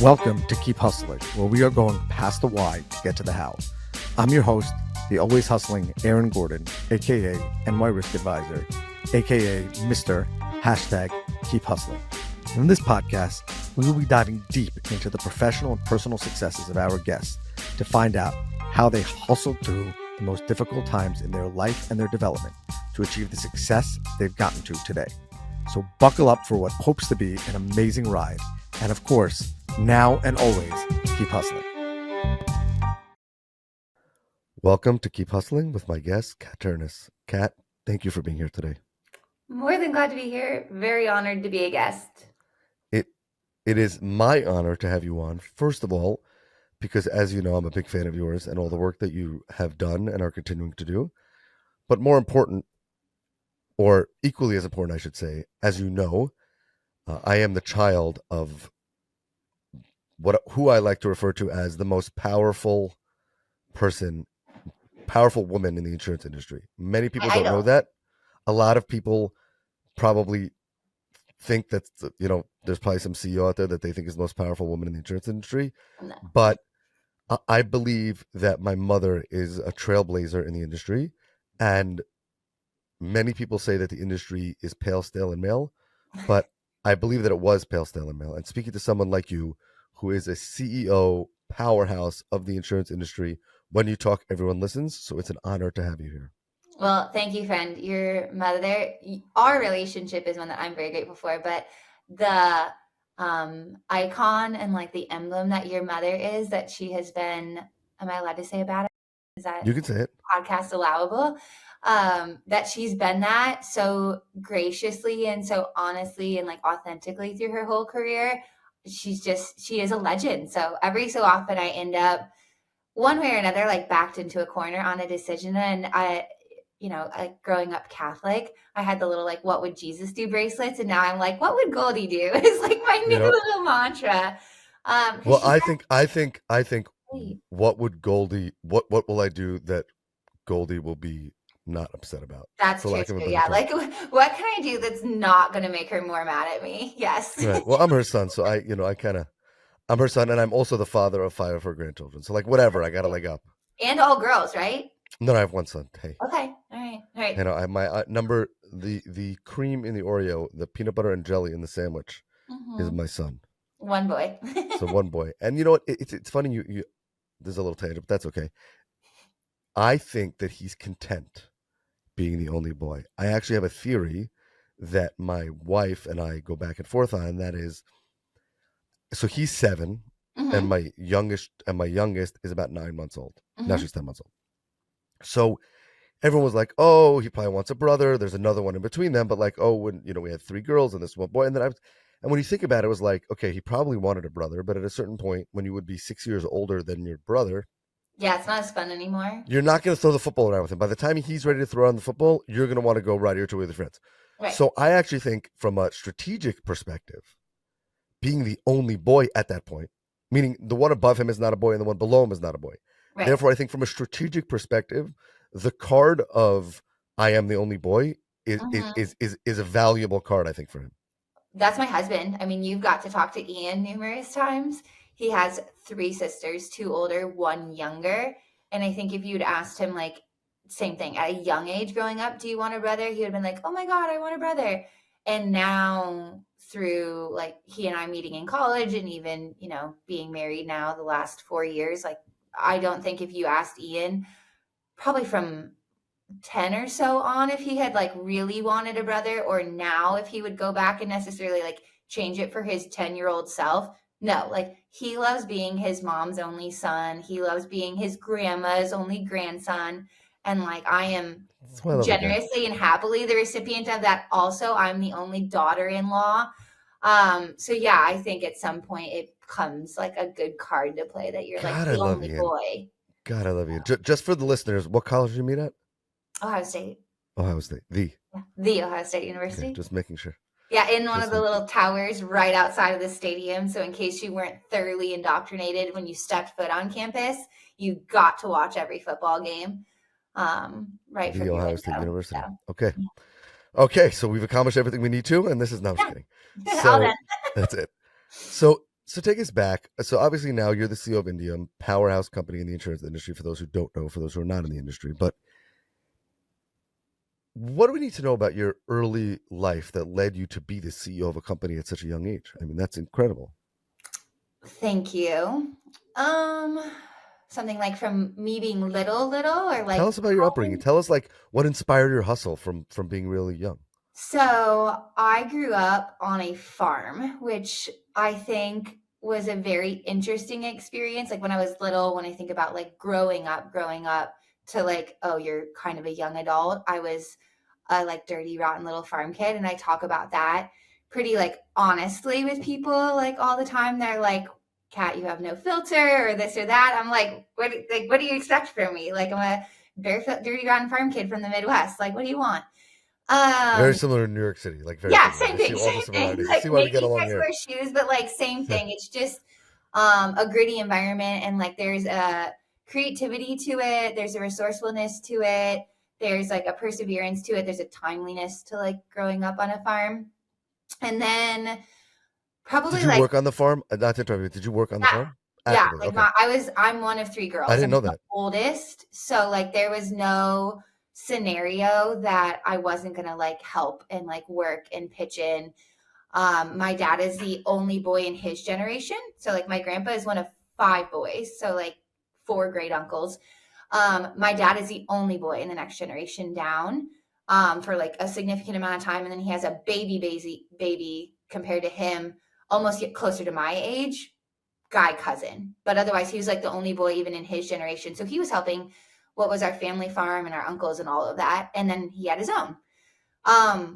Welcome to Keep Hustling, where we are going past the why to get to the how. I'm your host, the always hustling Aaron Gordon, aka NY Risk Advisor, aka Mr. #Keep Hustling. In this podcast, we will be diving deep into the professional and personal successes of our guests to find out how they hustled through the most difficult times in their life and their development to achieve the success they've gotten to today. So buckle up for what hopes to be an amazing ride. And of course, now and always, keep hustling. Welcome to Keep Hustling with my guest, Kat Ternes. Kat, thank you for being here today. More than glad to be here. Very honored to be a guest. It is my honor to have you on, first of all, because as you know, I'm a big fan of yours and all the work that you have done and are continuing to do. But more important, or equally as important, I should say, as you know, I am the child of who I like to refer to as the most powerful woman in the insurance industry. Many people don't know that. A lot of people probably think that, there's probably some CEO out there that they think is the most powerful woman in the insurance industry. No. But I believe that my mother is a trailblazer in the industry. And many people say that the industry is pale, stale, and male. But I believe that it was pale, stale, and male. And speaking to someone like you, who is a CEO powerhouse of the insurance industry, when you talk, everyone listens. So it's an honor to have you here. Well, thank you, friend. Your mother, our relationship is one that I'm very grateful for, but the icon and like the emblem that your mother is, that she has been, am I allowed to say about it? Is that You can say it. Podcast allowable? That she's been that so graciously and so honestly and like authentically through her whole career. She is a legend. So every so often I end up one way or another, like backed into a corner on a decision. And growing up Catholic, I had the little, like, what would Jesus do bracelets. And now I'm like, what would Goldie do? It's like my new little mantra. Well, I think what would Goldie, what will I do that Goldie will be not upset about? That's true. Yeah. Like, what can I do that's not going to make her more mad at me? Yes. Right. Well, I'm her son. So I'm her son, and I'm also the father of 5 of her grandchildren. So like, whatever, I got a leg up. And all girls, right? No, I have one son. Hey. Okay. All right. I my number, the cream in the Oreo, the peanut butter and jelly in the sandwich is my son. One boy. So one boy. And you know what? It's funny. You there's a little tangent, but that's okay. I think that he's content being the only boy. I actually have a theory that my wife and I go back and forth on. That is, so he's 7, and my youngest is about 9 months old. Now she's 10 months old. So everyone was like, "Oh, he probably wants a brother." There's another one in between them, but like, oh, when we had 3 girls and this one boy, and when you think about it, it was like, okay, he probably wanted a brother, but at a certain point, when you would be 6 years older than your brother, yeah, it's not as fun anymore. You're not going to throw the football around with him. By the time he's ready to throw around the football, you're going to want to go right here to with your friends. Right. So I actually think, from a strategic perspective, being the only boy at that point, meaning the one above him is not a boy and the one below him is not a boy. Right. Therefore, I think from a strategic perspective, the card of I am the only boy is a valuable card, I think, for him. That's my husband. I mean, you've got to talk to Ian numerous times. He has 3 sisters, 2 older, 1 younger. And I think if you'd asked him, like, same thing, at a young age growing up, do you want a brother? He would have been like, oh my God, I want a brother. And now through, like, he and I meeting in college and even, being married now the last 4 years, like, I don't think if you asked Ian, probably from 10 or so on, if he had like really wanted a brother, or now if he would go back and necessarily like change it for his 10-year-old self. No, like, he loves being his mom's only son. He loves being his grandma's only grandson. And like, I am generously and happily the recipient of that. Also, I'm the only daughter-in-law. So yeah, I think at some point it becomes like a good card to play that you're like the only boy. God, I love you. Just for the listeners, what college did you meet at? Ohio State. The Ohio State University. Okay, just making sure. Yeah, in one of the little towers right outside of the stadium. So in case you weren't thoroughly indoctrinated when you stepped foot on campus, you got to watch every football game. Right from the Ohio State University. So. Okay, so we've accomplished everything we need to, and this is, no, I'm just kidding. So that's it. So So take us back. So obviously now you're the CEO of Indium, powerhouse company in the insurance industry. For those who don't know, for those who are not in the industry, but what do we need to know about your early life that led you to be the CEO of a company at such a young age? I mean, that's incredible. Thank you. Um, Something like from me being little, or Tell like us about your upbringing. Tell us like what inspired your hustle from being really young. so I grew up on a farm, which I think was a very interesting experience. Like when I was little, when I think about like growing up to like, oh, you're kind of a young adult. I was a like dirty, rotten little farm kid. And I talk about that pretty like honestly with people like all the time. They're like, Kat, you have no filter or this or that. I'm like, what do you expect from me? Like I'm a barefoot, dirty, rotten farm kid from the Midwest. Like, what do you want? Very Um, similar to New York City, like very yeah, similar. same I see thing, all the same thing. similarities. I Like see why we maybe get you along guys here. wear shoes, but like same thing. It's just a gritty environment, and like there's a creativity to it. There's a resourcefulness to it. There's like a perseverance to it. There's a timeliness to like growing up on a farm, and then Did probably you like work on the farm? Not to interrupt you. Did you work on the yeah, farm? yeah. Actively. Like Okay. I'm one of three I girls. didn't I'm know the that. oldest, so like there was no scenario that I wasn't gonna like help and like work and pitch in. My dad is the only boy in his generation. So like my grandpa is one of five boys. So like four great uncles. My dad is the only boy in the next generation down for like a significant amount of time. And then he has a baby compared to him, almost get closer to my age, guy cousin. But otherwise he was like the only boy even in his generation. So he was helping what was our family farm and our uncles and all of that. And then he had his own.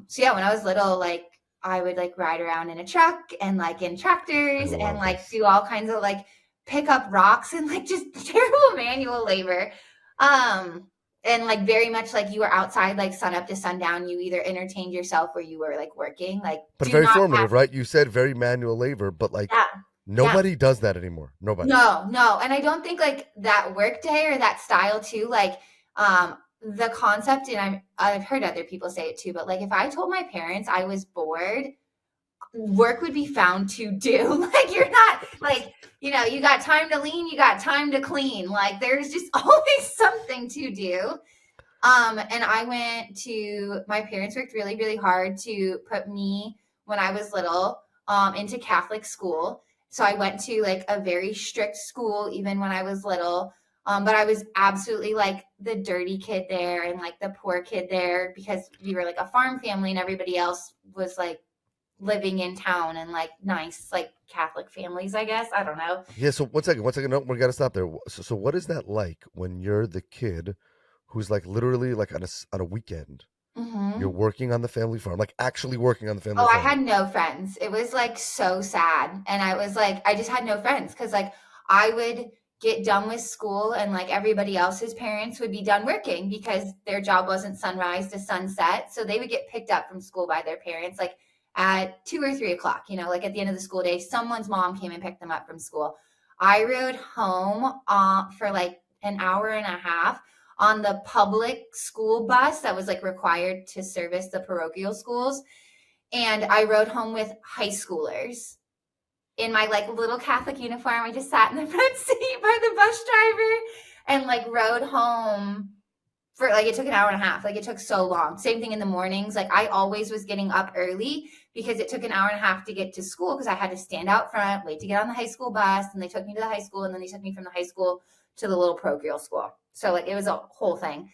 So yeah, when I was little, like I would like ride around in a truck and like in I tractors and love like this. do all kinds of like pick up rocks and like just terrible manual labor. Um, and like very much like you were outside like sun up to sundown. You either entertained yourself or you were like working. Like But do very not have formative, right? You said very manual labor, but like yeah. Yeah. nobody does that anymore. Nobody. No, no. And I don't think like that work day or that style too, like the concept, and I've heard other people say it too, but like if I told my parents I was bored, work would be found to do. Like you're not like, you got time to lean, you got time to clean. Like there's just always something to do. And I went to my parents worked really, really hard to put me when I was little into Catholic school. So I went to like a very strict school even when I was little. But I was absolutely like the dirty kid there and like the poor kid there because we were like a farm family and everybody else was like living in town and like nice like Catholic families, I guess. I don't know. Yeah. So one second. No, we got to stop there. So what is that like when you're the kid who's like literally like on a weekend you're Hmm. working on the family farm, like actually working on the family Oh, I farm? had no friends. It was like so sad. And I was like, I just had no friends because like I would get done with school and like everybody else's parents would be done working because their job wasn't sunrise to sunset. So they would get picked up from school by their parents like at 2 or 3 o'clock, like at the end of the school day, someone's mom came and picked them up from school. I rode home for like an hour and a half on the public school bus that was like required to service the parochial schools, and I rode home with high schoolers in my like little Catholic uniform. I just sat in the front seat by the bus driver and like rode home for like it took an hour and a half. Like it took so long. Same thing in the mornings. Like I always was getting up early because it took an hour and a half to get to school because I had to stand out front, wait to get on the high school bus, and they took me to the high school, and then they took me from the high school to the little parochial school. So like it was a whole thing.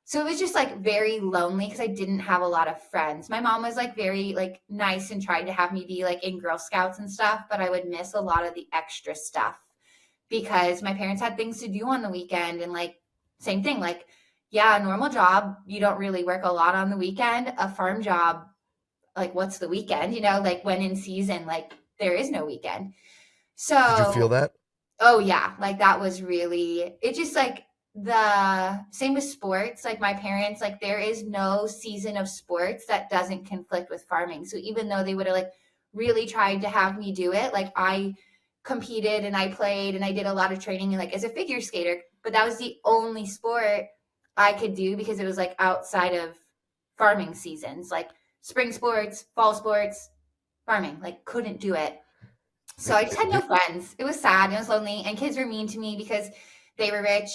So it was just like very lonely because I didn't have a lot of friends. My mom was like very like nice and tried to have me be like in Girl Scouts and stuff, but I would miss a lot of the extra stuff because my parents had things to do on the weekend, and like same thing, like yeah, a normal job, you don't really work a lot on the weekend. A farm job, like what's the weekend? Like when in season, like there is no weekend. Did you feel So that? oh yeah, like that was really it just like the same with sports. Like my parents, like there is no season of sports that doesn't conflict with farming. So even though they would have like really tried to have me do it, like I competed and I played and I did a lot of training and like as a figure skater, but that was the only sport I could do because it was like outside of farming seasons, like spring sports, fall sports, farming, like couldn't do it. So I just had no friends. It was sad. It was lonely. And kids were mean to me because they were rich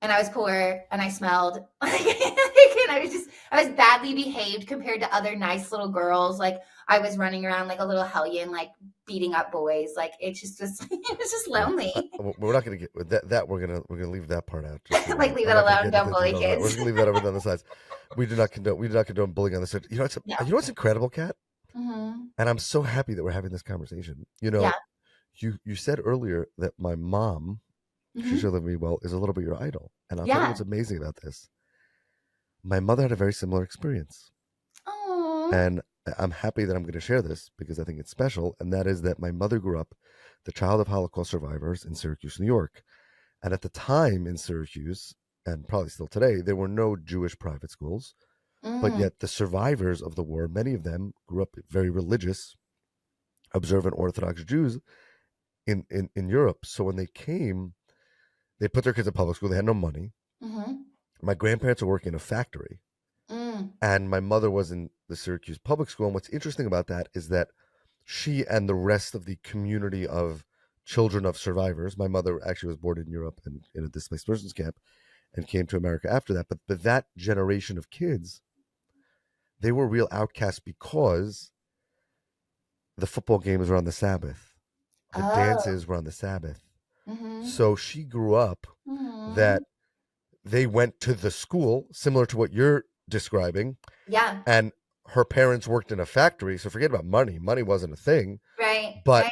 and I was poor and I smelled. And I was badly behaved compared to other nice little girls. Like I was running around like a little hellion, like beating up boys. Like it just was, it was just Yeah, lonely. we're not going to get that. We're gonna leave that part out. Just so you Like know, leave I'm it not going to alone. get Don't into the bully details of that. We're kids. just going to leave that over on the sides. We do not condone bullying on the side. No. You know what's incredible, Kat? Mm-hmm. And I'm so happy that we're having this conversation. Yeah. You said earlier that my mom, she Mm-hmm. should live me well, is a little bit your idol. And I'll tell you Yeah. what's amazing about this. My mother had a very similar experience. Oh. And I'm happy that I'm going to share this because I think it's special. And that is that my mother grew up the child of Holocaust survivors in Syracuse, New York. And at the time in Syracuse, and probably still today, there were no Jewish private schools. But Mm. yet the survivors of the war, many of them grew up very religious, observant Orthodox Jews in Europe. So when they came, they put their kids in public school. They had no money. Mm-hmm. My grandparents were working in a factory, Mm. and my mother was in the Syracuse public school. And what's interesting about that is that she and the rest of the community of children of survivors, my mother actually was born in Europe and in a displaced persons camp and came to America after that. But that generation of kids, they were real outcasts because the football games were on the Sabbath, the Oh. dances were on the Sabbath. Mm-hmm. So she grew up Mm-hmm. that they went to the school, similar to what you're describing, Yeah. and her parents worked in a factory. So forget about money. Money wasn't a thing. Right. But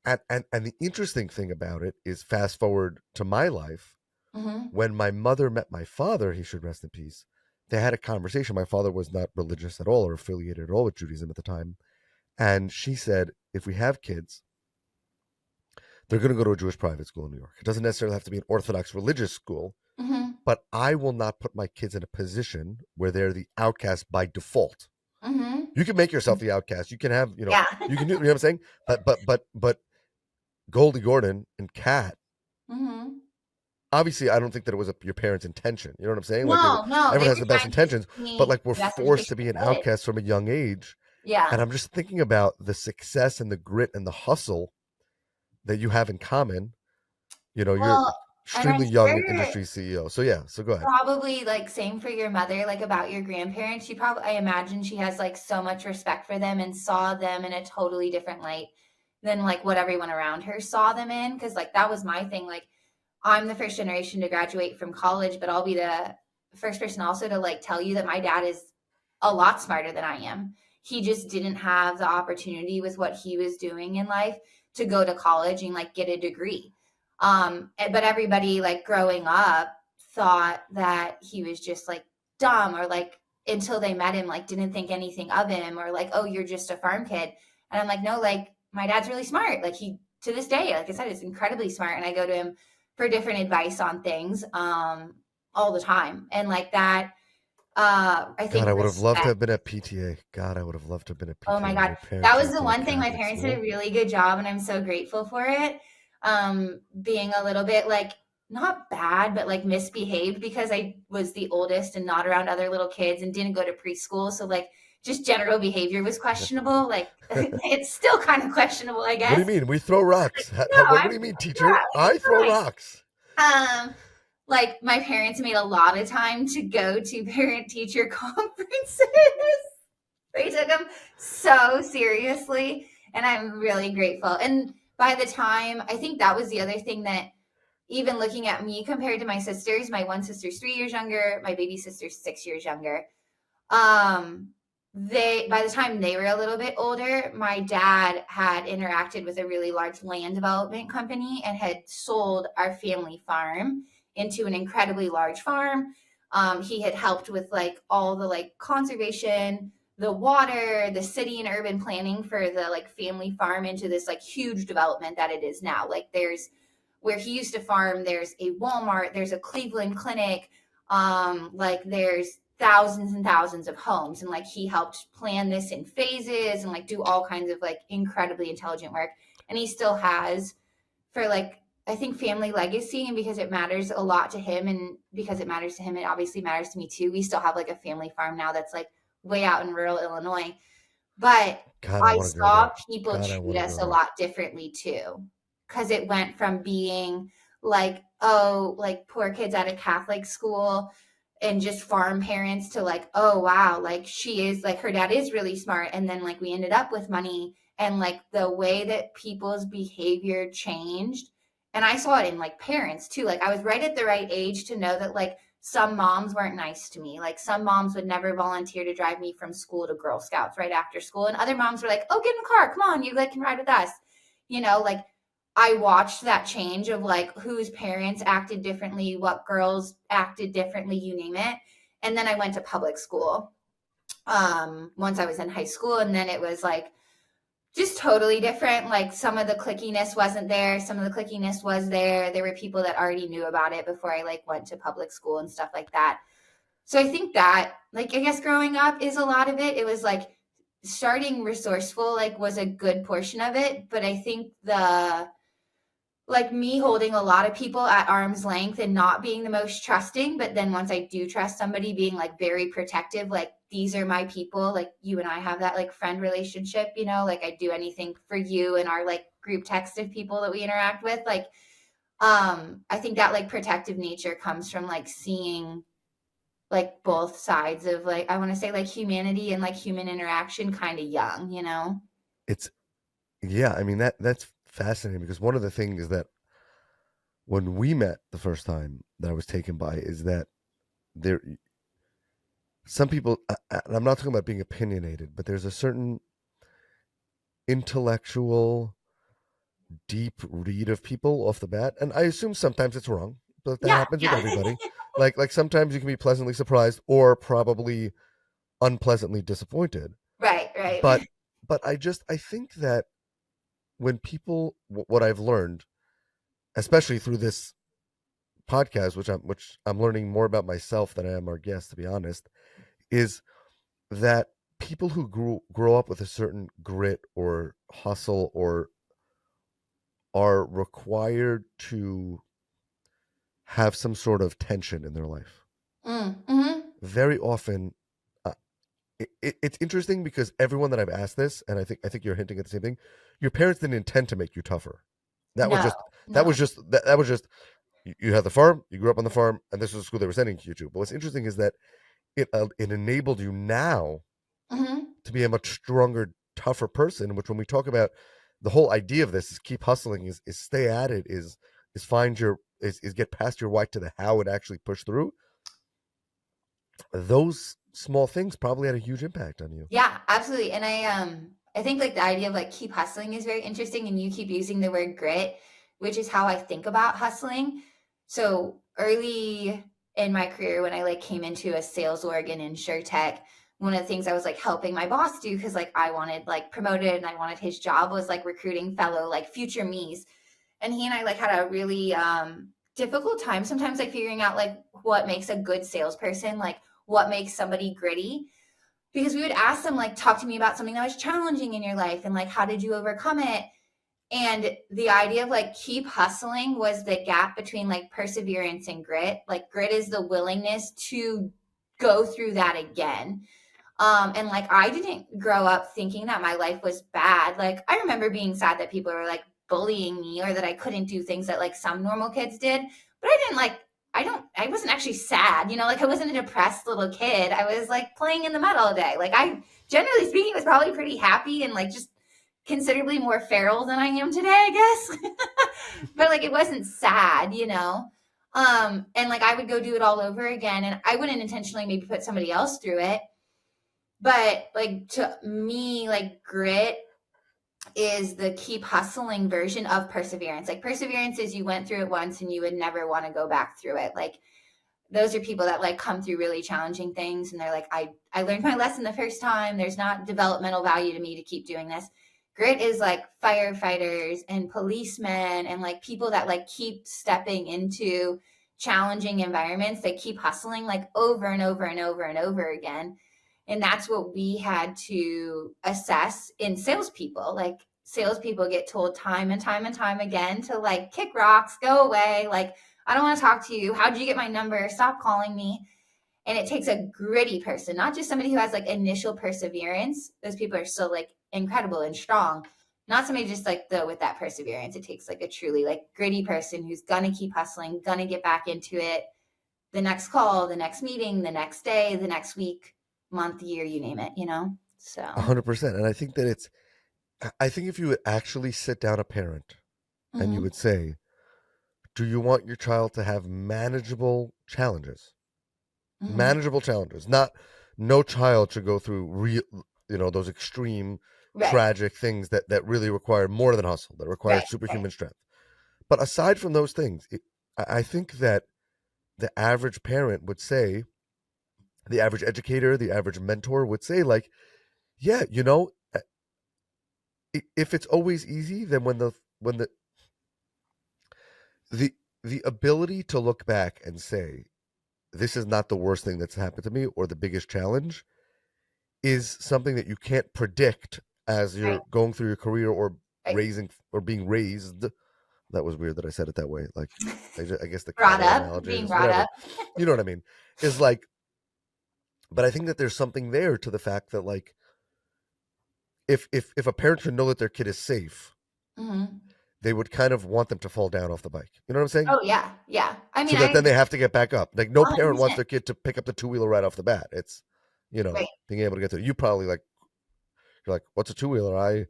Right. and the interesting thing about it is fast forward to my life. Mm-hmm. When my mother met my father, he should rest in peace, they had a conversation. My father was not religious at all or affiliated at all with Judaism at the time. And she said, if we have kids, they're going to go to a Jewish private school in New York. It doesn't necessarily have to be an Orthodox religious school, Mm-hmm. but I will not put my kids in a position where they're the outcast by default. Mm-hmm. You can make yourself the outcast. You can have, Yeah. you can do, you know what I'm saying? But Goldie Gordon and Kat, Mm-hmm. obviously, I don't think that it was your parents' intention. You know what I'm saying? Like No, no, they everyone has were the best trying to intentions, teach but me like we're the best forced to education be an they could. outcast from a young age. Yeah. And I'm just thinking about the success and the grit and the hustle that you have in common. You're Well, and I'm extremely young sure industry CEO. So yeah, so go ahead. probably like same for your mother, like about your grandparents. I imagine she has like so much respect for them and saw them in a totally different light than like what everyone around her saw them in. Cause like that was my thing. Like I'm the first generation to graduate from college, but I'll be the first person also to like tell you that my dad is a lot smarter than I am. He just didn't have the opportunity with what he was doing in life to go to college and like get a degree. But everybody like growing up thought that he was just like dumb or like until they met him, like didn't think anything of him or like, oh, you're just a farm kid. And I'm like, no, like my dad's really smart. Like he to this day, like I said, is incredibly smart. And I go to him for different advice on things all the time. And like that, I God, think I would have loved to respect. have been at PTA. God, I would have loved to have been at Oh my PTA when God. your That parents was went the to a one thing my Catholic parents did a school. really good job, and I'm so grateful for it. Being a little bit like not bad, but like misbehaved because I was the oldest and not around other little kids and didn't go to preschool. So like just general behavior was questionable. Like it's still kind of questionable, I What do you guess. mean? We throw rocks. No, What I'm do you mean, yeah, teacher? I it's throw fine. rocks. Like my parents made a lot of time to go to parent teacher conferences. They took them so seriously, and I'm really grateful. And by the time, I think that was the other thing that even looking at me compared to my sisters, my one sister's 3 years younger, my baby sister's 6 years younger. Um, they by the time they were a little bit older, my dad had interacted with a really large land development company and had sold our family farm into an incredibly large farm. He had helped with like all the like conservation, the water, the city and urban planning for the like family farm into this like huge development that it is now. Like there's where he used to farm, there's a Walmart, there's a Cleveland Clinic, like there's thousands and thousands of homes, and like he helped plan this in phases and like do all kinds of like incredibly intelligent work. And he still has for like I think family legacy, and because it matters a lot to him and because it matters to him it obviously matters to me too. We still have like a family farm now that's like way out in rural Illinois, But God, I I want to go saw there. people God, I treat want to us go a there. lot differently too. Because it went from being like, oh, like poor kids at a Catholic school and just farm parents to like, oh, wow, like she is like her dad is really smart. And then like we ended up with money and like the way that people's behavior changed. And I saw it in like parents too. Like I was right at the right age to know that like some moms weren't nice to me. Like some moms would never volunteer to drive me from school to Girl Scouts right after school. And other moms were like, oh, get in the car. Come on. You like can ride with us. You know, like I watched that change of like whose parents acted differently, what girls acted differently, you name it. And then I went to public school once I was in high school. And then it was like just totally different. Like some of the clickiness wasn't there. Some of the clickiness was there. There were people that already knew about it before I like went to public school and stuff like that. So I think that like I guess growing up is a lot of it. It was like starting resourceful like was a good portion of it, but I think the like me holding a lot of people at arm's length and not being the most trusting, but then once I do trust somebody, being like very protective, like these are my people, like you and I have that like friend relationship, you know, like I do anything for you and our like group text of people that we interact with. Like I think that like protective nature comes from like seeing like both sides of like I want to say like humanity and like human interaction kind of young, you know? It's yeah, I mean that's fascinating because one of the things that when we met the first time that I was taken by is that there some people and I'm not talking about being opinionated, but there's a certain intellectual deep read of people off the bat, and I assume sometimes it's wrong, but that Yeah, happens with yeah. everybody. Like sometimes you can be pleasantly surprised or probably unpleasantly disappointed. Right, right. But I think that when people what I've learned, especially through this podcast, which I'm learning more about myself than I am our guest, to be honest, is that people who grow up with a certain grit or hustle or are required to have some sort of tension in their life. Mm-hmm. Very often, uh, it's interesting because everyone that I've asked this, and I think you're hinting at the same thing. Your parents didn't intend to make you tougher. That was No, just no. that was just you had the farm, you grew up on the farm, and this was the school they were sending you to. But what's interesting is that it enabled you now Mm-hmm. to be a much stronger, tougher person. Which when we talk about the whole idea of this is keep hustling, is stay at it, is find your is get past your why to the how and actually push through. Those small things probably had a huge impact on you. Yeah, absolutely. And I think like the idea of like keep hustling is very interesting and you keep using the word grit, which is how I think about hustling. So early in my career when I like came into a sales org and insure tech, one of the things I was like helping my boss do because like I wanted like promoted and I wanted his job was like recruiting fellow like future me's. And he and I like had a really difficult time sometimes like figuring out like what makes a good salesperson, like what makes somebody gritty because we would ask them like talk to me about something that was challenging in your life and like how did you overcome it, and the idea of like keep hustling was the gap between like perseverance and grit. Like grit is the willingness to go through that again. And like I didn't grow up thinking that my life was bad. Like I remember being sad that people were like bullying me or that I couldn't do things that like some normal kids did. But I didn't like I wasn't actually sad, you know, like I wasn't a depressed little kid. I was like playing in the mud all day. Like I generally speaking was probably pretty happy and like just considerably more feral than I am today, I guess. But like it wasn't sad, you know. And like I would go do it all over again and I wouldn't intentionally maybe put somebody else through it, but like to me, like grit is the keep hustling version of perseverance. Like perseverance is you went through it once and you would never want to go back through it. Like those are people that like come through really challenging things and they're like, I learned my lesson the first time. There's not developmental value to me to keep doing this. Grit is like firefighters and policemen and like people that like keep stepping into challenging environments. They keep hustling like over and over and over and over again. And that's what we had to assess in salespeople. Like salespeople get told time and time and time again to like kick rocks, go away. Like, I don't want to talk to you. How'd you get my number? Stop calling me. And it takes a gritty person, not just somebody who has like initial perseverance. Those people are still like incredible and strong. Not somebody just like though with that perseverance. It takes like a truly like gritty person who's gonna keep hustling, gonna get back into it. The next call, the next meeting, the next day, the next week, month, year, you name it, you know? So 100%. And I think that I think if you would actually sit down a parent and you mhm. would say, do you want your child to have manageable challenges? Mhm. Manageable challenges. Not no child should go through real, those extreme Right, tragic things that really require more than hustle, that require right, right. superhuman strength. But aside from those things, I think that the average parent would say, the average educator, the average mentor would say, like, yeah, if it's always easy, then when the the ability to look back and say, this is not the worst thing that's happened to me or the biggest challenge is something that you can't predict as Right, you're going through your career or right. raising or being raised. That was weird that I said it that way. Like, I guess the Brought cattle up, analogy being is brought whatever. up. You know what I mean? Is like, but I think that there's something there to the fact that like, if a parent should know that their kid is safe, Mhm. they would kind of want them to fall down off the bike. You know what I'm saying? Oh, yeah, yeah. I So mean, I that then they agree have to get back up. Like no parent wants 100%. their kid to pick up the two-wheeler right off the bat. It's Right. being able to get to it. You probably like you're like, what's a two-wheeler? I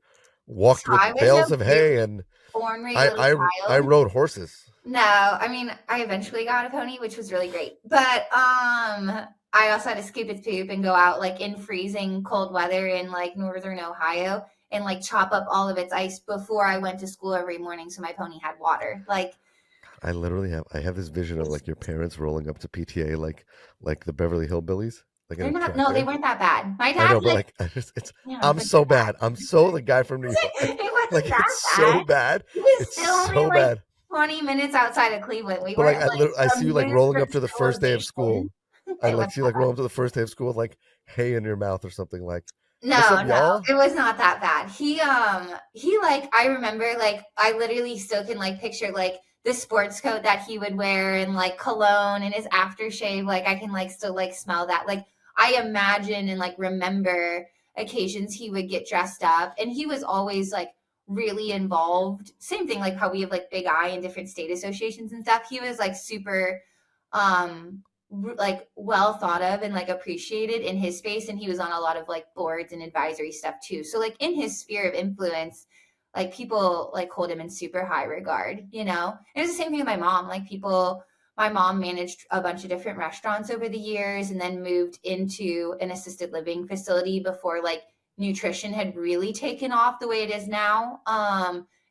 walked So I with was bales a of hay very and ornery I little I I child. rode horses. No, I mean, I eventually got a pony, which was really great. But I also had to scoop its poop and go out like in freezing cold weather in like northern Ohio and like chop up all of its ice before I went to school every morning so my pony had water. Like I have this vision of it's like your parents rolling up to PTA like the Beverly Hillbillies, like in they're a not no, they tractor. weren't that bad. My I dad know, but like like I just it's yeah, I'm but so bad. I'm so the guy from New York. it wasn't Like that it's bad. so bad. It was It's still only so like bad. 20 minutes outside of Cleveland. We But like weren't I like see a you like minute rolling from up to the first day of civilization. school. I It was like see you like rolling up to the first day of school with like hay in your mouth or something like, what's no, up, no, y'all? it was not that bad. He like I remember like I literally still can like picture like the sports coat that he would wear and like cologne and his aftershave. Like I can like still like smell that. Like I imagine and like remember occasions he would get dressed up and he was always like really involved. Same thing like how we have like Big I and different state associations and stuff. He was like super like well thought of and like appreciated in his space and he was on a lot of like boards and advisory stuff too so like in his sphere of influence like people like hold him in super high regard and it was the same thing with my mom like people my mom managed a bunch of different restaurants over the years and then moved into an assisted living facility before like nutrition had really taken off the way it is now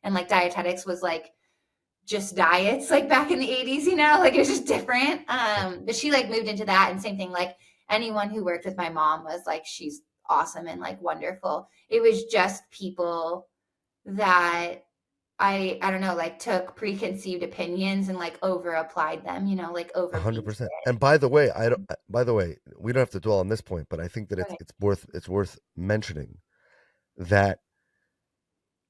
and like dietetics was like just diets like back in the 80s, like it was just different. But she like moved into that and same thing, like anyone who worked with my mom was like, she's awesome and like wonderful. It was just people that I don't know, like took preconceived opinions and like over applied them, like over painted 100%. it. And by the way, I don't. By the way, we don't have to dwell on this point, but I think that Right. it's worth mentioning that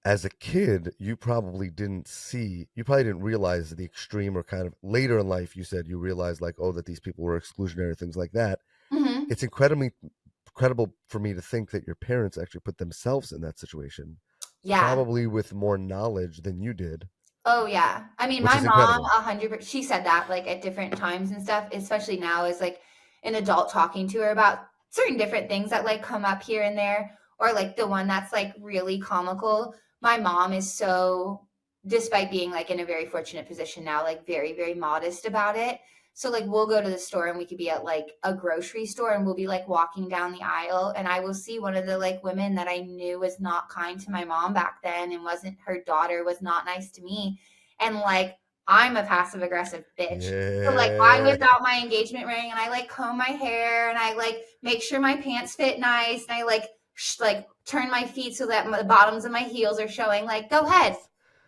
as a kid, you probably didn't realize the extreme or kind of later in life. You said you realized like, oh, that these people were exclusionary, things like that. Mm-hmm. It's incredible for me to think that your parents actually put themselves in that situation, Yeah. probably with more knowledge than you did, Oh yeah. I mean, which my is mom, incredible. 100%, she said that like at different times and stuff, especially now as like an adult talking to her about certain different things that like come up here and there, or like the one that's like really comical. My mom is so, despite being like in a very fortunate position now, like very, very modest about it. So like we'll go to the store and we could be at like a grocery store and we'll be like walking down the aisle and I will see one of the like women that I knew was not kind to my mom back then and wasn't her daughter was not nice to me and like I'm a passive aggressive bitch. So like I Yeah. whip out my engagement ring and I like comb my hair and I like make sure my pants fit nice and I like turn my feet so that the bottoms of my heels are showing. Like go ahead,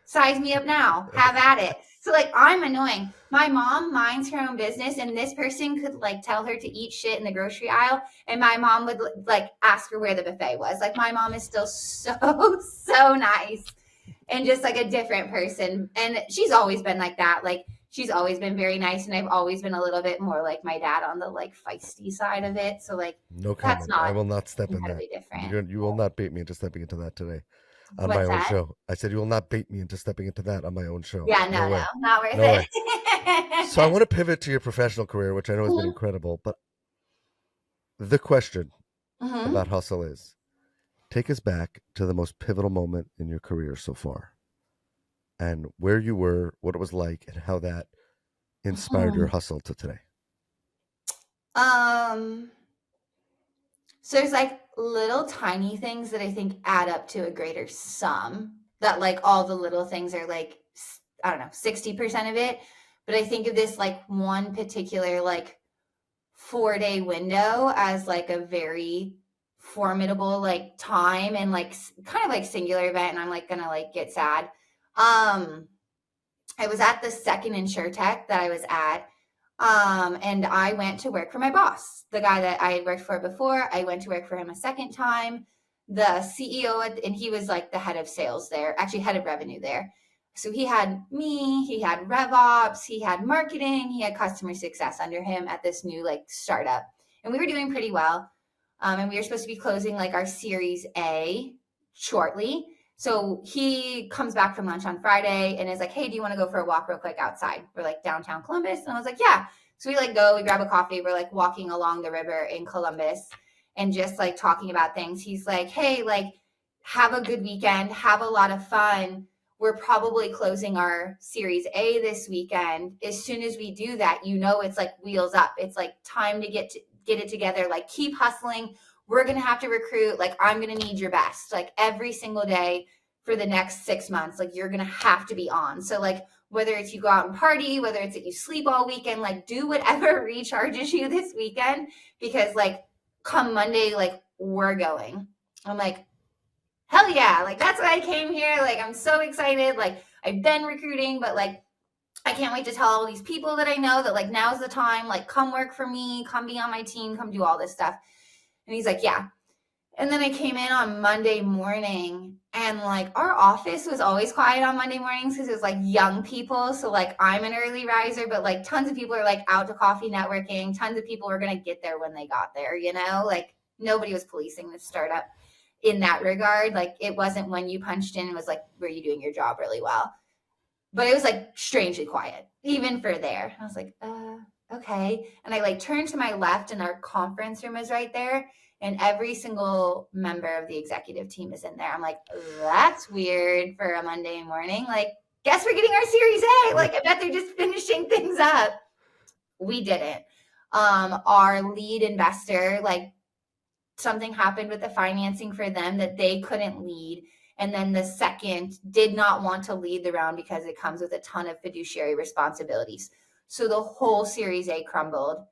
size me up now, have at it. So like I'm annoying. My mom minds her own business and this person could like tell her to eat shit in the grocery aisle and my mom would like ask her where the buffet was. Like my mom is still so so nice and just like a different person. And she's always been like that. Like she's always been very nice, and I've always been a little bit more like my dad on the like feisty side of it. So like No that's comment. I not will not step in that. incredibly different. You will not bait me into stepping into that today on my What's own that? show. I said you will not bait me into stepping into that on my own show. Yeah, No no, no, way. not worth No way. So I it. want to pivot to your professional career, which I know has been incredible. But the question Mm-hmm. about hustle is, take us back to the most pivotal moment in your career so far and where you were, what it was like, and how that inspired your Hmm. hustle to today. Um, so there's like little tiny things that I think add up to a greater sum. That like all the little things are like I don't know, 60% of it. But I think of this like one particular like 4-day window as like a very formidable like time and like kind of like singular event, and I'm like gonna like get sad. Um I was at the second insurtech that I was at. And I went to work for my boss, the guy that I had worked for before. I went to work for him a second time. The CEO, and he was like the head of sales there, actually head of revenue there. So he had me, he had RevOps, he had marketing, he had customer success under him at this new like startup. And we were doing pretty well. And we were supposed to be closing like our Series A shortly. So he comes back from lunch on Friday and is like, "Hey, do you want to go for a walk real quick outside? We're like downtown Columbus." And I was like, "Yeah." So we like go, we grab a coffee, we're like walking along the river in Columbus and just like talking about things. He's like, "Hey, like have a good weekend, have a lot of fun. We're probably closing our Series A this weekend. As soon as we do that, it's like wheels up. It's like time to get it together. Like keep hustling. We're going to have to recruit. Like I'm going to need your best. Like every single day for the next 6 months, like you're going to have to be on." So like whether it's you go out and party, whether it's that you sleep all weekend, like do whatever recharges you this weekend, because like come Monday, like we're going. I'm like, hell yeah. Like that's why I came here. Like I'm so excited. Like I've been recruiting, but like I can't wait to tell all these people that I know that like now's the time, like come work for me, come be on my team, come do all this stuff. And he's like, yeah. And then I came in on Monday morning, and like our office was always quiet on Monday mornings because it was like young people. So like I'm an early riser, but like tons of people are like out to coffee networking. Tons of people were going to get there when they got there, like nobody was policing this startup in that regard. Like it wasn't when you punched in, it was like, were you doing your job really well? But it was like strangely quiet, even for there. I was like, okay. And I like turned to my left, and our conference room is right there. And every single member of the executive team is in there. I'm like, that's weird for a Monday morning. Like, guess we're getting our Series A. Like, I bet they're just finishing things up. We didn't. Our lead investor, like, something happened with the financing for them that they couldn't lead. And then the second did not want to lead the round because it comes with a ton of fiduciary responsibilities. So the whole Series A crumbled.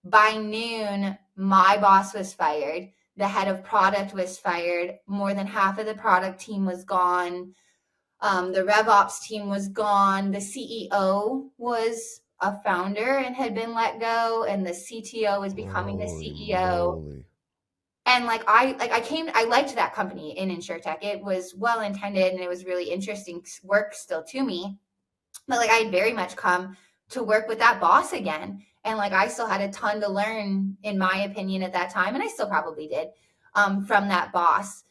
By noon, my boss was fired. The head of product was fired. More than half of the product team was gone. The RevOps team was gone. The CEO was a founder and had been let go, and the CTO was becoming the Holy CEO. moly. And I liked that company in InsurTech. It was well intended and it was really interesting work still to me. But like I had very much come to work with that boss again. And like I still had a ton to learn, in my opinion, at that time. And I still probably did, from that boss.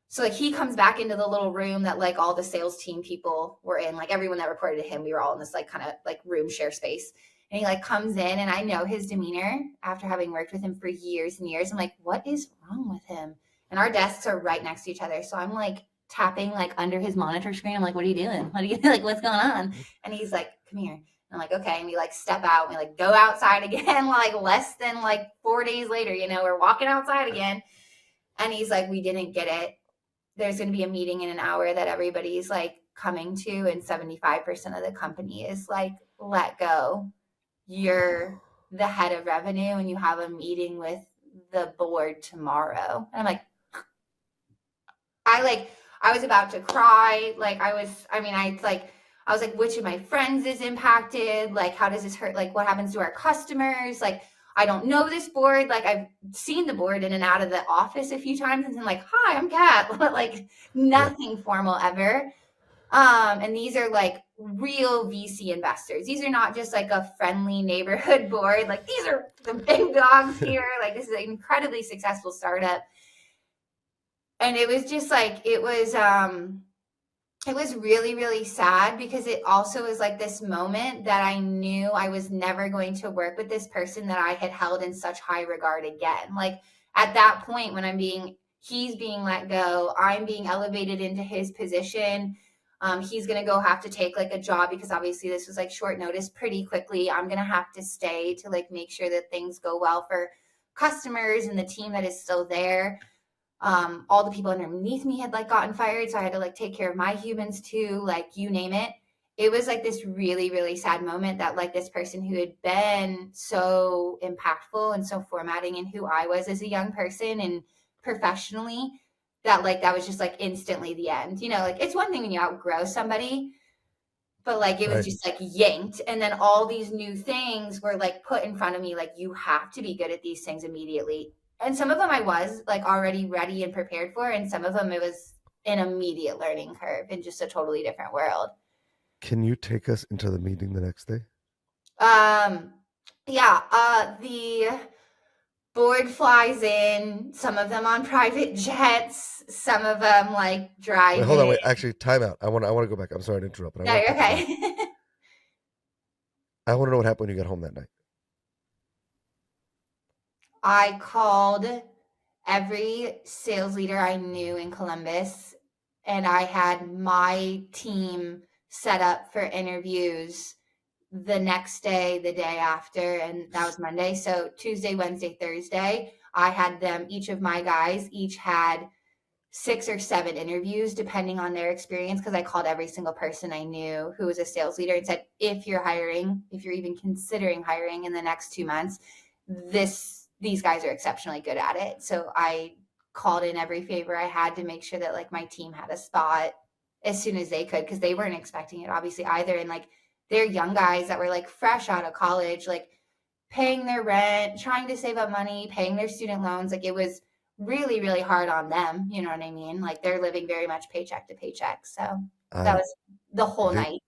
So like he comes back into the little room that like all the sales team people were in, like everyone that reported to him, we were all in this like kind of like room share space. And he like comes in, and I know his demeanor after having worked with him for years and years. I'm like, what is wrong with him? And our desks are right next to each other. So I'm like tapping like under his monitor screen. I'm like, what are you doing? What are you like, what's going on? And he's like, come here. And I'm like, okay. And we like step out and we like go outside again, like less than like 4 days later, we're walking outside again. And he's like, we didn't get it. There's going to be a meeting in an hour that everybody's like coming to, and 75% of the company is like let go. You're the head of revenue and you have a meeting with the board tomorrow. And I'm like, I was about to cry. I was like, which of my friends is impacted? Like, how does this hurt? Like, what happens to our customers? Like, I don't know this board. Like, I've seen the board in and out of the office a few times, and I'm like, hi, I'm Kat. Like, Yeah. nothing formal ever. And these are like real VC investors. These are not just like a friendly neighborhood board. Like these are the big dogs here. Like this is an incredibly successful startup. And it was just like it was really, really sad because it also was like this moment that I knew I was never going to work with this person that I had held in such high regard again. Like at that point when he's being let go, I'm being elevated into his position. He's going to go have to take like a job because obviously this was like short notice pretty quickly. I'm going to have to stay to like make sure that things go well for customers and the team that is still there. All the people underneath me had like gotten fired, so I had to like take care of my humans too, like you name it. It was like this really, really sad moment that like this person who had been so impactful and so formatting in who I was as a young person and professionally, that like that was just like instantly the end. You know, like it's one thing when you outgrow somebody, but like it was Right. just like yanked, and then all these new things were like put in front of me, like you have to be good at these things immediately. And some of them I was like already ready and prepared for, and some of them it was an immediate learning curve in just a totally different world. Can you take us into the meeting the next day? um yeah, the board flies in, some of them on private jets, some of them like Wait, drive hold on. in. Wait, actually, time out. I want to go back. I'm sorry to interrupt, but I No, want to you're take you back. okay. I want to know what happened when you got home that night. I called every sales leader I knew in Columbus, and I had my team set up for interviews the next day, the day after, and that was Monday. So Tuesday, Wednesday, Thursday, I had them, each of my guys, each had 6 or 7 interviews depending on their experience, because I called every single person I knew who was a sales leader and said, if you're hiring, if you're even considering hiring in the next 2 months, these guys are exceptionally good at it. So I called in every favor I had to make sure that like my team had a spot as soon as they could, because they weren't expecting it obviously either. And like they're young guys that were like fresh out of college, like paying their rent, trying to save up money, paying their student loans. Like it was really, really hard on them. You know what I mean? Like they're living very much paycheck to paycheck. So that I, was the whole you, night.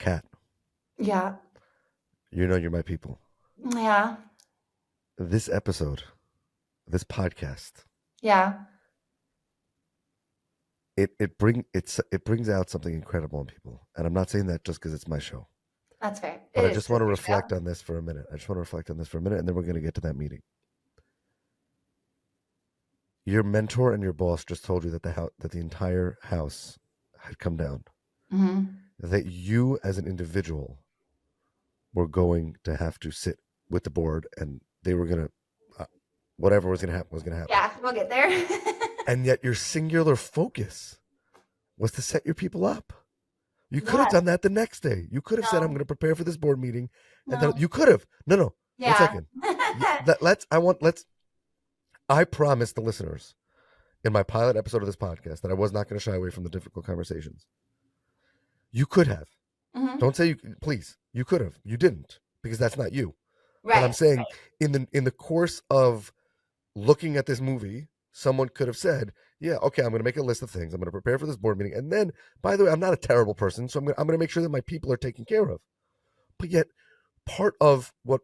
Kat, Yeah. you know you're my people. Yeah. This episode, this podcast, Yeah. it brings out something incredible in people, and I'm not saying that just because it's my show, That's fair. but It I is just want to your show. reflect on this for a minute. And then we're going to get to that meeting. Your mentor and your boss just told you that the entire house had come down. Mm-hmm. That you, as an individual, were going to have to sit with the board, and they were going to whatever was going to happen was going to happen. Yeah, we'll get there. And yet, your singular focus was to set your people up. You could have Yes. done that the next day. You could have said, "I'm No. going to prepare for this board meeting," and then No. you could have. No. 1 second. Yeah. Let's. I promised the listeners in my pilot episode of this podcast that I was not going to shy away from the difficult conversations. You could have. Mm-hmm. Don't say you. Please. You could have. You didn't, because that's not you. But I'm Right. saying in the course of looking at this movie, someone could have said, "Yeah, okay, I'm going to make a list of things. I'm going to prepare for this board meeting, and then, by the way, I'm not a terrible person, so I'm going to make sure that my people are taken care of." But yet, part of what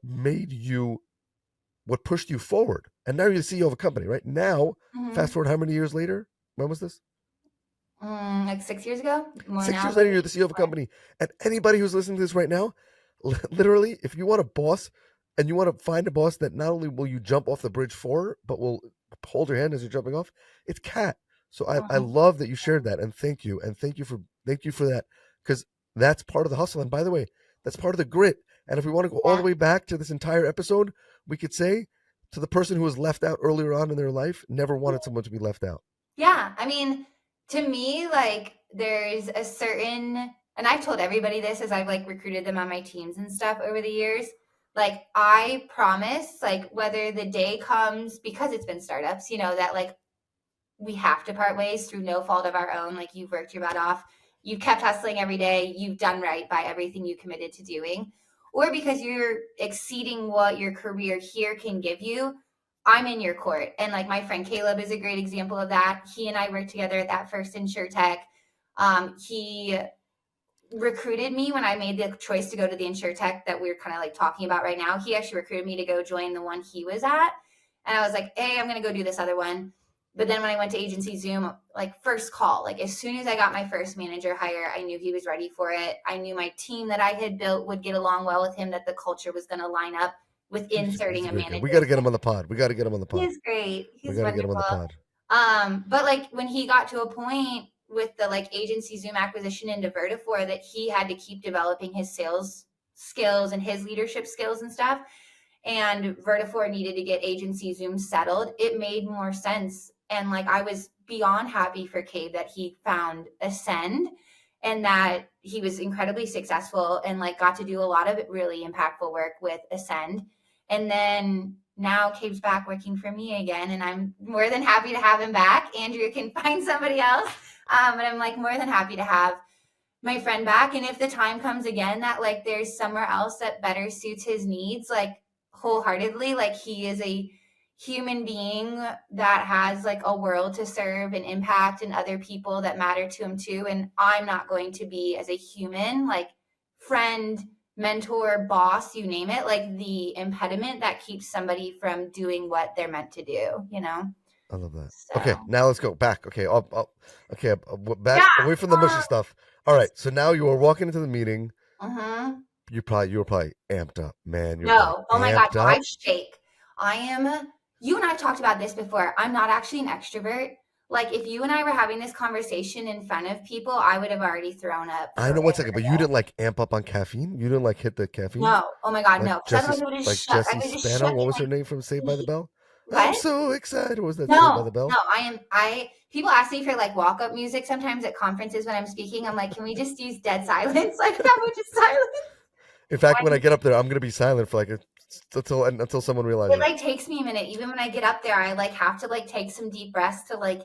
pushed you forward, and now you're the CEO of a company, right? Now, Mm-hmm. fast forward how many years later? When was this? Like 6 years ago? More 6 years now, later, maybe? you're the CEO of a company. And anybody who's listening to this right now, literally, if you want a boss and you want to find a boss that not only will you jump off the bridge for, but will hold your hand as you're jumping off, it's Kat. So I love that you shared that, and thank you. And thank you for that, because that's part of the hustle. And by the way, that's part of the grit. And if we want to go all the way back to this entire episode, we could say to the person who was left out earlier on in their life, never wanted someone to be left out. Yeah. I mean, to me, like there's a certain, and I've told everybody this as I've like recruited them on my teams and stuff over the years. Like I promise, like whether the day comes, because it's been startups, you know, that like we have to part ways through no fault of our own. Like you've worked your butt off, you've kept hustling every day, you've done right by everything you committed to doing, or because you're exceeding what your career here can give you. I'm in your court. And like my friend Caleb is a great example of that. He and I worked together at that first InsurTech. He recruited me when I made the choice to go to the InsurTech that we're kind of like talking about right now. He actually recruited me to go join the one he was at. And I was like, hey, I'm going to go do this other one. But then when I went to Agency Zoom, like first call, like as soon as I got my first manager hire, I knew he was ready for it. I knew my team that I had built would get along well with him, that the culture was going to line up with inserting a manager. We got to get him on the pod. He's great. We He's got to get him on the wonderful. pod. But like when he got to a point with the like Agency Zoom acquisition into Vertifor that he had to keep developing his sales skills and his leadership skills and stuff, and Vertifor needed to get Agency Zoom settled, it made more sense. And like I was beyond happy for Cade that he found Ascend and that he was incredibly successful and like got to do a lot of really impactful work with Ascend. And then now Cade's back working for me again, and I'm more than happy to have him back. Andrew can find somebody else. But I'm like more than happy to have my friend back. And if the time comes again that like there's somewhere else that better suits his needs, like wholeheartedly, like he is a human being that has like a world to serve and impact and other people that matter to him too. And I'm not going to be, as a human, like friend, mentor, boss, you name it, like the impediment that keeps somebody from doing what they're meant to do, you know? I love that. So. Okay, now let's go back. Okay, back away from the mushy stuff. All right, so now you are walking into the meeting. You were probably amped up, man. No, oh my God, I shake. You and I talked about this before. I'm not actually an extrovert. Like if you and I were having this conversation in front of people, I would have already thrown up. I know, 1 second, but you didn't like amp up on caffeine? You didn't like hit the caffeine? No, oh my God, no. Jesse Spano, what was her name from Saved by the Bell? What? I'm so excited. Was that no, Saved by the Bell? No, people ask me for like walk-up music sometimes at conferences when I'm speaking. I'm like, can we just use dead silence? Like how much is silence? In fact, when I get up there, I'm going to be silent for like until someone realizes. It like takes me a minute. Even when I get up there, I like have to like take some deep breaths to like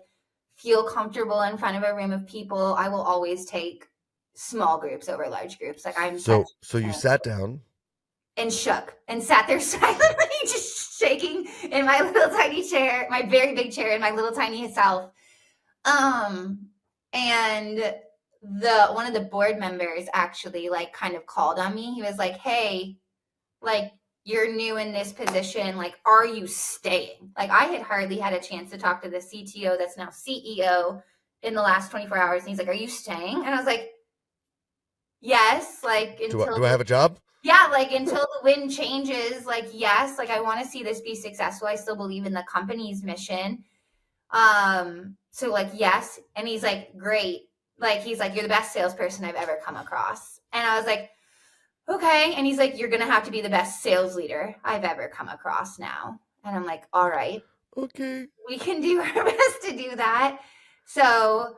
feel comfortable in front of a room of people. I will always take small groups over large groups. Like I'm so you sat down and shook and sat there silently, just shaking in my little tiny chair, my very big chair, in my little tiny self. And one of the board members actually like kind of called on me. He was like, hey, like you're new in this position. Like, are you staying? Like I had hardly had a chance to talk to the CTO that's now CEO in the last 24 hours. And he's like, are you staying? And I was like, yes. Like, do I have a job? Yeah. Like until the wind changes, like, yes, like I want to see this be successful. I still believe in the company's mission. So like, yes. And he's like, great. Like, he's like, you're the best salesperson I've ever come across. And I was like, okay. And he's like, you're going to have to be the best sales leader I've ever come across now. And I'm like, all right. Okay. We can do our best to do that. So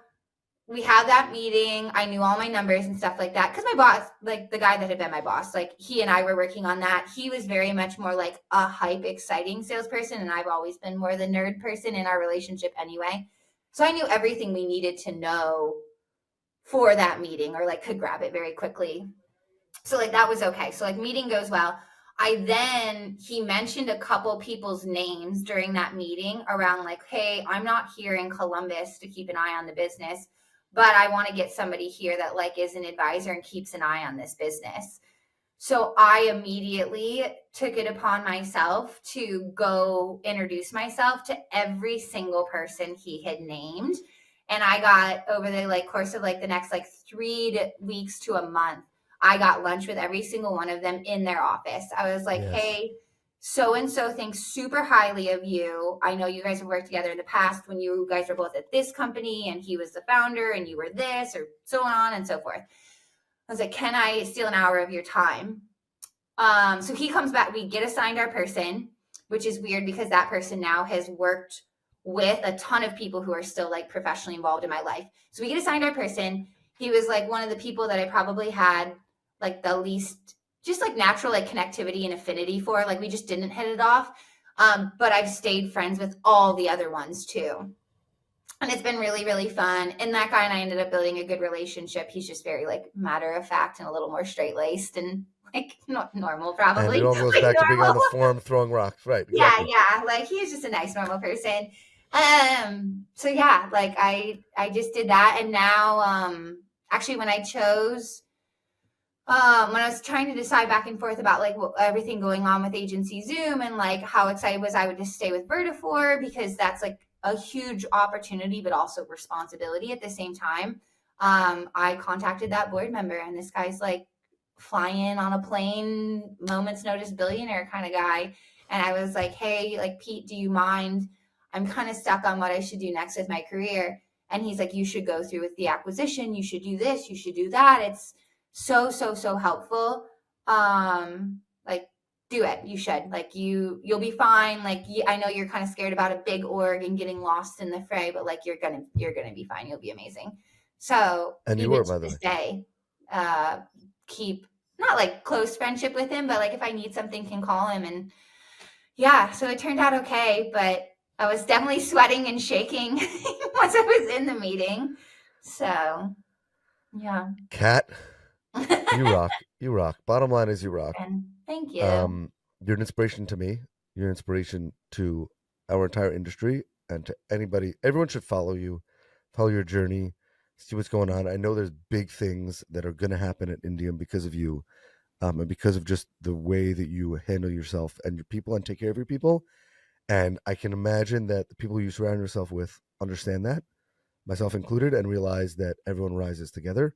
we had that meeting. I knew all my numbers and stuff like that. Cause my boss, like the guy that had been my boss, like he and I were working on that. He was very much more like a hype, exciting salesperson. And I've always been more the nerd person in our relationship anyway. So I knew everything we needed to know for that meeting, or like could grab it very quickly. So like that was okay. So like meeting goes well. He mentioned a couple people's names during that meeting around like, hey, I'm not here in Columbus to keep an eye on the business, but I want to get somebody here that like is an advisor and keeps an eye on this business. So I immediately took it upon myself to go introduce myself to every single person he had named. And I got over the like course of like the next like 3 weeks to a month, I got lunch with every single one of them in their office. I was like, yes. Hey, so-and-so thinks super highly of you. I know you guys have worked together in the past when you guys were both at this company and he was the founder and you were this, or so on and so forth. I was like, can I steal an hour of your time? So he comes back, we get assigned our person, which is weird because that person now has worked with a ton of people who are still like professionally involved in my life. So we get assigned our person. He was like one of the people that I probably had like the least just like natural like connectivity and affinity for. Like we just didn't hit it off. But I've stayed friends with all the other ones too. And it's been really, really fun. And that guy and I ended up building a good relationship. He's just very like matter of fact and a little more straight laced and like not normal probably. And it all goes like back normal. to being on the forum throwing rocks, right? Exactly. Yeah. Like he's just a nice normal person. So yeah, like I just did that. And now, actually when I chose, when I was trying to decide back and forth about like everything going on with Agency Zoom and like how excited was I would just stay with Berta for, because that's like a huge opportunity, but also responsibility at the same time. I contacted that board member, and this guy's like flying on a plane, moment's notice billionaire kind of guy. And I was like, hey, like, Pete, do you mind? I'm kind of stuck on what I should do next with my career. And he's like, you should go through with the acquisition. You should do this. You should do that. It's so helpful. Like, do it. You should. Like, you'll be fine. Like, I know you're kind of scared about a big org and getting lost in the fray, but like you're gonna be fine. You'll be amazing. So And you even were, to by the this way. day, keep not like close friendship with him, but like if I need something, can call him. And yeah, so it turned out okay, but I was definitely sweating and shaking once I was in the meeting. So yeah. Kat, you rock. You rock. Bottom line is you rock. And thank you. Um, you're an inspiration to me. You're an inspiration to our entire industry and to anybody. Everyone should follow you, follow your journey, see what's going on. I know there's big things that are going to happen at Indium because of you, and because of just the way that you handle yourself and your people and take care of your people. And I can imagine that the people you surround yourself with understand that, myself included, and realize that everyone rises together.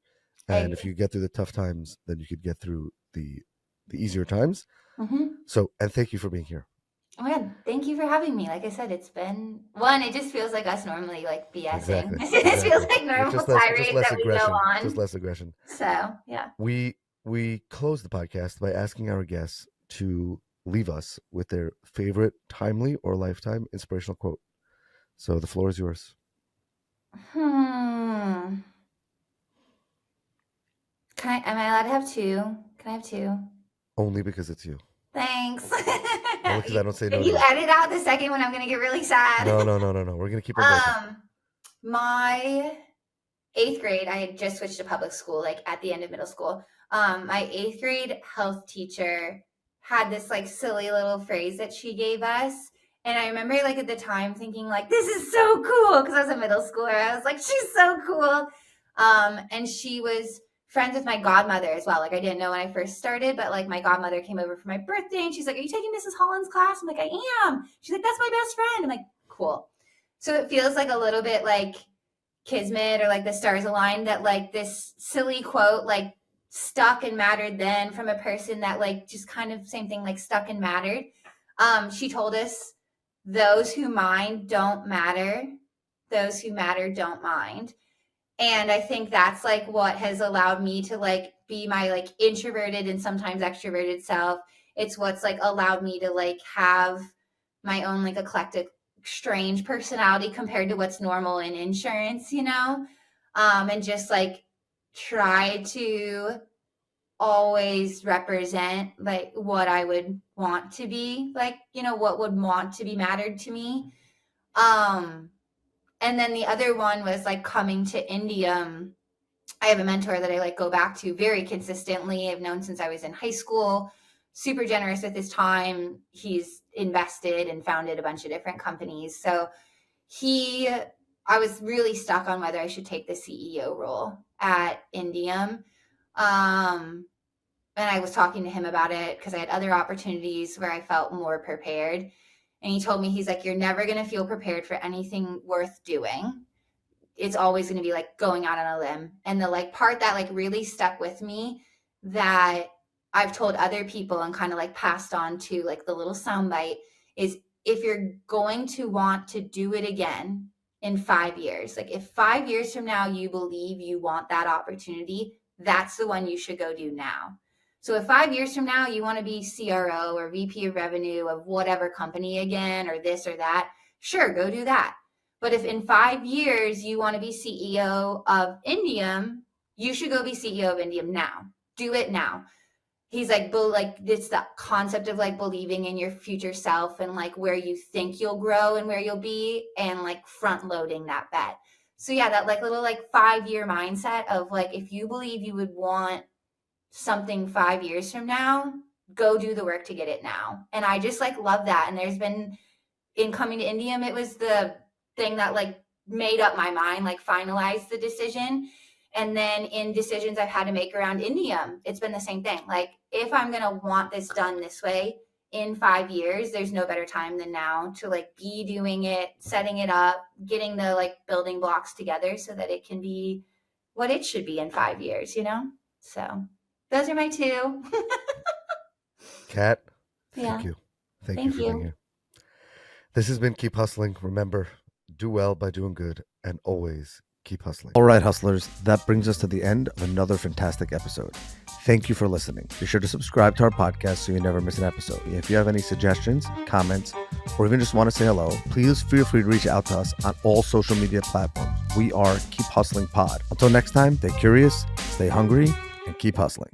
I And if agree. you get through the tough times, then you could get through the easier times. Mm-hmm. So, and thank you for being here. Oh my God, thank you for having me. Like I said, it's been one, it just feels like us normally like BSing. Exactly, This feels exactly. like With normal just tirades less that we go aggression, just on. less aggression. So yeah. We close the podcast by asking our guests to leave us with their favorite timely or lifetime inspirational quote. So the floor is yours. Hmm. Am I allowed to have two? Can I have two? Only because it's you. Thanks. Only because I don't say no Can to you you. edit out the second one? I'm gonna get really sad. No, no, no, no, no. We're gonna keep them both in. My eighth grade, I had just switched to public school, like at the end of middle school. My eighth grade health teacher had this like silly little phrase that she gave us. And I remember like at the time thinking like, this is so cool. Cause I was a middle schooler. I was like, she's so cool. And she was friends with my godmother as well. Like I didn't know when I first started, but like my godmother came over for my birthday and she's like, are you taking Mrs. Holland's class? I'm like, I am. She's like, that's my best friend. I'm like, cool. So it feels like a little bit like kismet or like the stars aligned, that like this silly quote like stuck and mattered then from a person that like just kind of same thing, like stuck and mattered. She told us, those who mind don't matter, those who matter don't mind. And I think that's like what has allowed me to like be my like introverted and sometimes extroverted self. It's what's like allowed me to like have my own like eclectic strange personality compared to what's normal in insurance, and just like try to always represent like what I would want to be, like, what would want to be mattered to me. um and then the other one was like coming to India. I have a mentor that I like go back to very consistently. I've known since I was in high school. Super generous with his time. He's invested and founded a bunch of different companies. So I was really stuck on whether I should take the CEO role at Indium. Um, and I was talking to him about it because I had other opportunities where I felt more prepared. And he told me, he's like, you're never going to feel prepared for anything worth doing. It's always going to be like going out on a limb. And the like part that like really stuck with me, that I've told other people and kind of like passed on to like the little soundbite, is if you're going to want to do it again in 5 years, like if 5 years from now you believe you want that opportunity, that's the one you should go do now. So if 5 years from now you want to be CRO or VP of revenue of whatever company again, or this or that, sure, go do that. But if in 5 years you want to be CEO of Indium, you should go be CEO of Indium now. Do it now. He's like, but like it's the concept of like believing in your future self and like where you think you'll grow and where you'll be, and like front loading that bet. So yeah, that like little like 5 year mindset of like, if you believe you would want something 5 years from now, go do the work to get it now. And I just like love that. And there's been, in coming to Indium, it was the thing that like made up my mind, like finalized the decision. And then in decisions I've had to make around Indium, it's been the same thing. Like if I'm going to want this done this way in 5 years, there's no better time than now to like be doing it, setting it up, getting the like building blocks together so that it can be what it should be in 5 years, you know? So those are my two. Kat, thank Yeah. you. Thank you Thank for being you. here. This has been Keep Hustling. Remember, do well by doing good and always keep hustling. All right, hustlers, that brings us to the end of another fantastic episode. Thank you for listening. Be sure to subscribe to our podcast so you never miss an episode. If you have any suggestions, comments, or even just want to say hello, please feel free to reach out to us on all social media platforms. We are Keep Hustling Pod. Until next time, stay curious, stay hungry, and keep hustling.